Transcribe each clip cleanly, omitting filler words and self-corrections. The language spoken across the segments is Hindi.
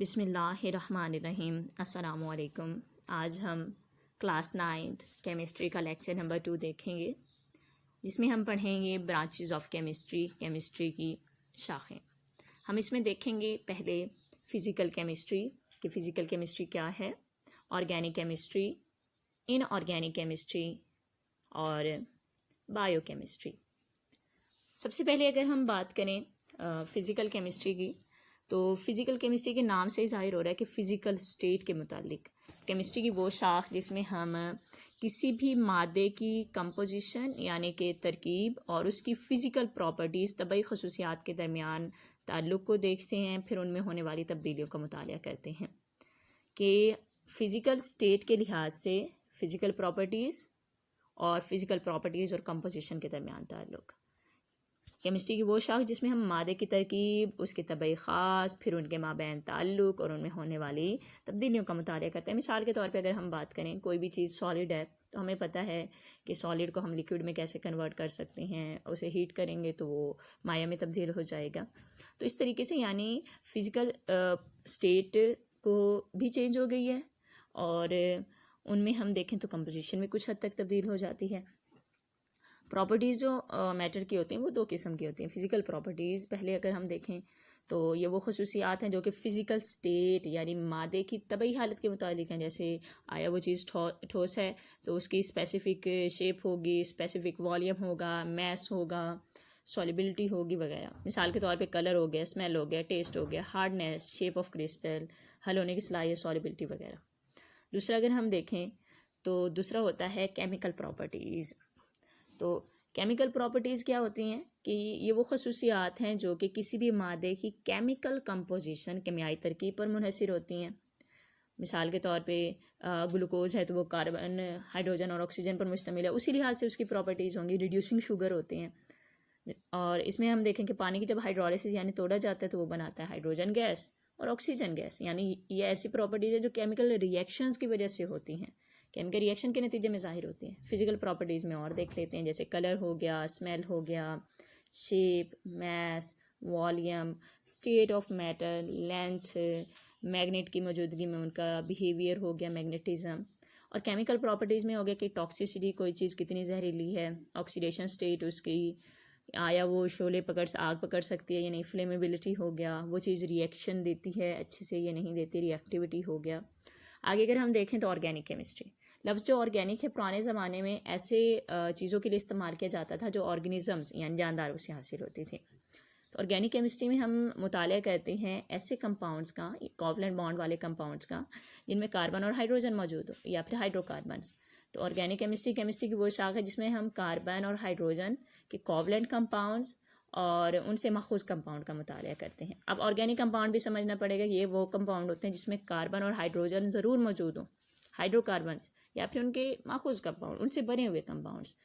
बिस्मिल्लाहिर्रहमानिर्रहीम। अस्सलामु अलैकुम। आज हम क्लास 9th केमिस्ट्री का लेक्चर नंबर 2 देखेंगे, जिसमें हम पढ़ेंगे ब्रांचेस ऑफ केमिस्ट्री, केमिस्ट्री की शाखें। हम इसमें देखेंगे पहले फ़िज़िकल केमिस्ट्री कि फ़िज़िकल केमिस्ट्री क्या है, ऑर्गेनिक केमिस्ट्री, इनऑर्गेनिक केमिस्ट्री और बायोकेमिस्ट्री। सबसे पहले अगर हम बात करें फ़िज़िकल केमिस्ट्री की, तो फ़िज़िकल केमिस्ट्री के नाम से ही ज़ाहिर हो रहा है कि फ़िज़िकल स्टेट के मुतालिक केमिस्ट्री की वो शाख जिसमें हम किसी भी मादे की कंपोजिशन यानी कि तरकीब और उसकी फ़िज़िकल प्रॉपर्टीज़ तबई खसूसियात के दरमियान ताल्लुक़ को देखते हैं, फिर उनमें होने वाली तब्दीलियों का मुतालिया करते हैं कि फ़िज़िकल स्टेट के लिहाज से फ़िज़िकल प्रॉपर्टीज़ और कंपोजिशन के दरमियान ताल्लुक़। केमिस्ट्री की वो शाख जिसमें हम मादे की तरकीब, उसके तबई ख़ास, फिर उनके माबैन ताल्लुक़ और उनमें होने वाली तब्दीलियों का मुतालिया करते हैं। मिसाल के तौर पे अगर हम बात करें, कोई भी चीज़ सॉलिड है तो हमें पता है कि सॉलिड को हम लिक्विड में कैसे कन्वर्ट कर सकते हैं। उसे हीट करेंगे तो वो माया में तब्दील हो जाएगा। तो इस तरीके से यानी फ़िज़िकल स्टेट को भी चेंज हो गई है और उनमें हम देखें तो कंपोजिशन में कुछ हद तक तब्दील हो जाती है। प्रॉपर्टीज़ जो मैटर की होती हैं वो दो किस्म की होती हैं। फ़िज़िकल प्रॉपर्टीज़ पहले अगर हम देखें तो ये वो खसूसियात हैं जो कि फ़िज़िकल स्टेट यानी मादे की तबई हालत के मुतालिक हैं। जैसे आया वो चीज़ ठोस है तो उसकी स्पेसिफ़िक शेप होगी, स्पेसिफ़िक वॉल्यूम होगा, मैस होगा, सॉलिबिलिटी होगी वगैरह। मिसाल के तौर पे कलर हो गया, स्मेल हो गया, टेस्ट हो गया, हार्डनेस, शेप ऑफ क्रिस्टल, हल होने की सलाहियत, सॉलिबिलिटी वगैरह। दूसरा अगर हम देखें तो दूसरा होता है केमिकल प्रॉपर्टीज़। तो केमिकल प्रॉपर्टीज़ क्या होती हैं कि ये वो खसूसियात हैं जो कि किसी भी मादे की केमिकल कंपोजिशन, केमियाई तरकीब पर मुनहसर होती हैं। मिसाल के तौर पे ग्लूकोज़ है तो वो कार्बन, हाइड्रोजन और ऑक्सीजन पर मुश्तमिल है, उसी लिहाज से उसकी प्रॉपर्टीज़ होंगी। रिड्यूसिंग शुगर होते हैं और इसमें हम देखें कि पानी की जब हाइड्रोलिसिस यानी तोड़ा जाता है तो वो बनाता है हाइड्रोजन गैस और ऑक्सीजन गैस। यानी ये ऐसी प्रॉपर्टीज़ है जो केमिकल रिएक्शंस की वजह से होती हैं, केमिकल रिएक्शन के नतीजे में ज़ाहिर होती हैं। फ़िज़िकल प्रॉपर्टीज़ में और देख लेते हैं, जैसे कलर हो गया, स्मेल हो गया, shape, mass, volume, state of matter, length, magnet की मौजूदगी में उनका बिहेवियर हो गया, मैग्नेटिज़म। और केमिकल प्रॉपर्टीज़ में हो गया कि टॉक्सिसिटी, कोई चीज़ कितनी जहरीली है, ऑक्सीडेशन स्टेट उसकी, आया वो शोले आग पकड़ सकती है या नहीं, फ्लेमेबिलिटी हो गया, वो चीज़ रिएक्शन देती है अच्छे से या नहीं देती, रिएक्टिविटी हो गया। आगे अगर हम देखें तो ऑर्गेनिक केमिस्ट्री, लफ्ज़ जो ऑर्गेनिक है पुराने ज़माने में ऐसे चीज़ों के लिए इस्तेमाल किया जाता था जो ऑर्गेनिज़म्स यानी जानदारों से हासिल होती थी। तो ऑर्गेनिक केमिस्ट्री में हम मुतालिया करते हैं ऐसे कंपाउंड्स का, कोवलेंट बॉन्ड वाले कंपाउंड्स का, जिनमें कार्बन और हाइड्रोजन मौजूद हो या फिर हाइड्रोकार्बन्स। तो ऑर्गेनिक केमिस्ट्री की वो शाख है जिसमें हम कार्बन और हाइड्रोजन के कोवलेंट कंपाउंड्स और उनसे मख़ूज़ कंपाउंड का मुतालिया करते हैं। अब ऑर्गेनिक कंपाउंड भी समझना पड़ेगा, ये वो कंपाउंड होते हैं जिसमें कार्बन और हाइड्रोजन ज़रूर मौजूद हो, हाइड्रोकार्बन्स या फिर उनके मख़ूज़ कंपाउंड, उनसे बने हुए कंपाउंड्स।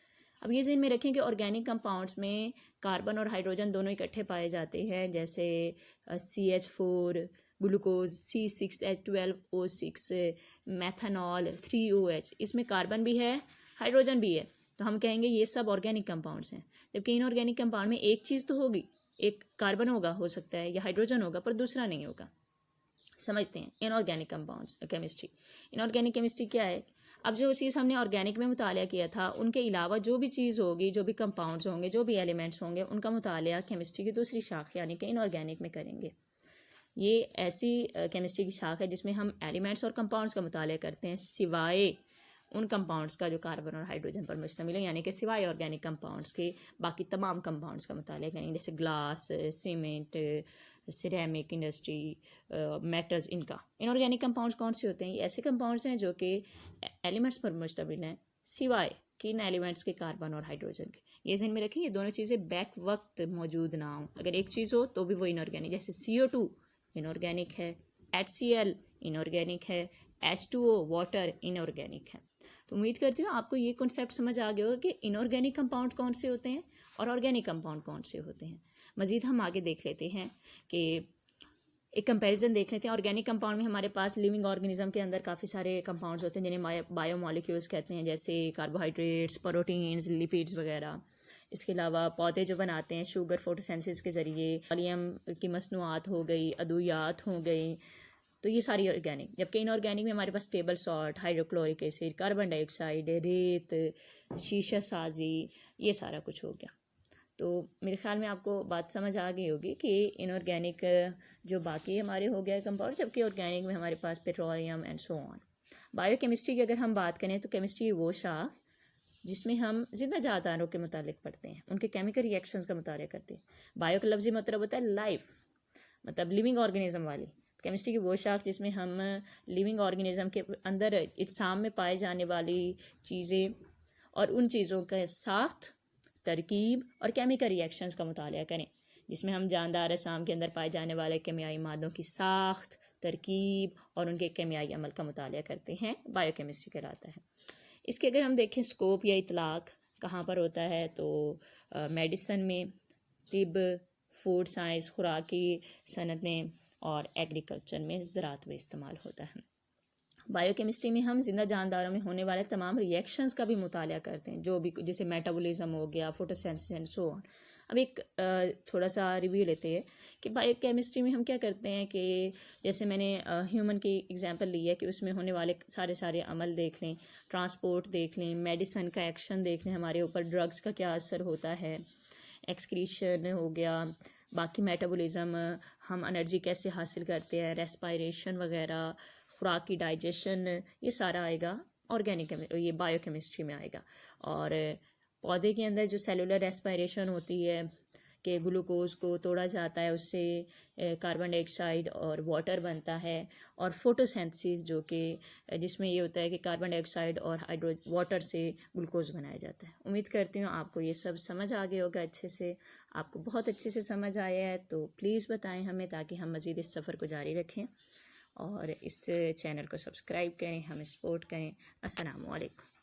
अब ये ज़हन में रखें कि ऑर्गेनिक कंपाउंड्स में कार्बन और हाइड्रोजन दोनों इकट्ठे पाए जाते हैं, जैसे CH4, glucose, C6H12O6, methanol, 3OH। इसमें कार्बन भी है, हाइड्रोजन भी है, तो हम कहेंगे ये सब ऑर्गेनिक कंपाउंड्स हैं। जबकि इनऑर्गेनिक कंपाउंड में एक चीज़ तो होगी, एक कार्बन होगा, हो सकता है, या हाइड्रोजन होगा, पर दूसरा नहीं होगा। समझते हैं inorganic compounds chemistry. Inorganic chemistry क्या है? अब जो चीज़ हमने ऑर्गेनिक में मुतालिया किया था, उनके अलावा जो भी चीज़ होगी, जो भी कंपाउंड्स होंगे, जो भी एलिमेंट्स होंगे, उनका मुतालिया केमिस्ट्री की दूसरी शाख यानी कि इनऑर्गेनिक में करेंगे। ये ऐसी केमिस्ट्री की शाख है जिसमें हम एलिमेंट्स और कंपाउंड्स का मुतालिया करते हैं, सिवाय उन कंपाउंड्स का जो कार्बन और हाइड्रोजन पर मुश्तमिल है, यानी कि सिवाय ऑर्गेनिक कंपाउंड्स के बाकी तमाम कंपाउंड्स का मुतालिया करेंगे, जैसे glass, cement, ceramic industry, metals. इनका इनऑर्गेनिक कंपाउंड्स कौन से होते हैं? ये ऐसे कंपाउंड्स हैं जो कि एलिमेंट्स पर मुश्तमिल हैं, सिवाय कि इन एलिमेंट्स के कार्बन और हाइड्रोजन के। ये ज़हन में रखें, ये दोनों चीज़ें बैक वक्त मौजूद ना हो। अगर एक चीज़ हो तो भी वो इनऑर्गेनिक, जैसे CO2 इनऑर्गेनिक है, HCl इनऑर्गेनिक है, H2O वाटर इनऑर्गेनिक है। तो उम्मीद करती हूँ आपको ये कॉन्सेप्ट समझ आ गया होगा कि इनऑर्गेनिक कंपाउंड कौन से होते हैं और ऑर्गेनिक कंपाउंड कौन से होते हैं। मज़ीद हम आगे देख लेते हैं कि एक कंपैरिजन देख लेते हैं। ऑर्गेनिक कंपाउंड में हमारे पास लिविंग ऑर्गेनिज्म के अंदर काफ़ी सारे कंपाउंड्स होते हैं जिन्हें बायोमॉलिक्यूल्स कहते हैं, जैसे कार्बोहाइड्रेट्स, प्रोटीन्स, लिपिड्स वगैरह। इसके अलावा पौधे जो बनाते हैं शुगर फोटोसिंथेसिस के ज़रिए, वॉल्यूम की मसनूआत हो गई, अद्वियात हो गई, तो ये सारी ऑर्गेनिक। जबकि इनऑर्गेनिक में हमारे पास table salt, hydrochloric acid, carbon dioxide, रेत, शीशा साजी, ये सारा कुछ हो गया। तो मेरे ख्याल में आपको बात समझ आ गई होगी कि इनऑर्गेनिक जो बाकी हमारे हो गया कंपाउंड, जबकि ऑर्गेनिक में हमारे पास petroleum and so on. Biochemistry की अगर हम बात करें तो केमिस्ट्री वो शाख जिसमें हम जिंदा जादारों के मुतालिक पढ़ते हैं, उनके केमिकल रिएक्शंस का मुताला करते हैं। बायो का लफ्ज़ी मतलब होता है लाइफ, मतलब लिविंग ऑर्गेनिज्म वाली। केमिस्ट्री की वो शाख जिसमें हम लिविंग ऑर्गेनिज्म के अंदर इज्साम में पाए जाने वाली चीज़ें और उन चीज़ों का साख्त, तरकीब और केमिकल रिएक्शंस का मुताला करें, जिसमें हम जानदार अजसाम के अंदर पाए जाने वाले केमियाई मादों की साख्त, तरकीब और उनके केमियाई अमल का मुताला करते हैं, बायोकेमिस्ट्री कहलाता है। इसके अगर हम देखें स्कोप या इतलाक़ कहाँ पर होता है तो मेडिसन में, तिब, फूड साइंस, खुराकी सनत में और एग्रीकल्चर में, ज़राअत में इस्तेमाल होता है। बायोकेमिस्ट्री में हम जिंदा जानदारों में होने वाले तमाम रिएक्शंस का भी मुताला करते हैं, जो भी जैसे मेटाबॉलिज्म हो गया, फोटोसिंथेसिस एंड सो ऑन। अब एक थोड़ा सा रिव्यू लेते हैं कि बायोकेमिस्ट्री में हम क्या करते हैं कि जैसे मैंने ह्यूमन की एग्जांपल ली है कि उसमें होने वाले सारे अमल देख लें, ट्रांसपोर्ट देख लें, मेडिसिन का एक्शन देख लें, हमारे ऊपर ड्रग्स का क्या असर होता है, एक्सक्रीशन हो गया, बाकी मेटाबॉलिज्म, हम एनर्जी कैसे हासिल करते हैं, रेस्पायरेशन वगैरह, खुराक की डाइजेशन, ये सारा आएगा ऑर्गेनिक, ये बायोकेमिस्ट्री में आएगा। और पौधे के अंदर जो सेलुलर रेस्पायरेशन होती है कि ग्लूकोज को तोड़ा जाता है, उससे कार्बन डाइऑक्साइड और वाटर बनता है, और फोटोसिंथेसिस जो कि जिसमें ये होता है कि कार्बन डाइऑक्साइड और वाटर से ग्लूकोज बनाया जाता है। उम्मीद करती हूँ आपको ये सब समझ आ गया होगा अच्छे से। आपको बहुत अच्छे से समझ आया है तो प्लीज़ बताएं हमें, ताकि हम मज़ीद इस सफ़र को जारी रखें, और इस चैनल को सब्सक्राइब करें, हमें सपोर्ट करें। अस्सलामु अलैकुम।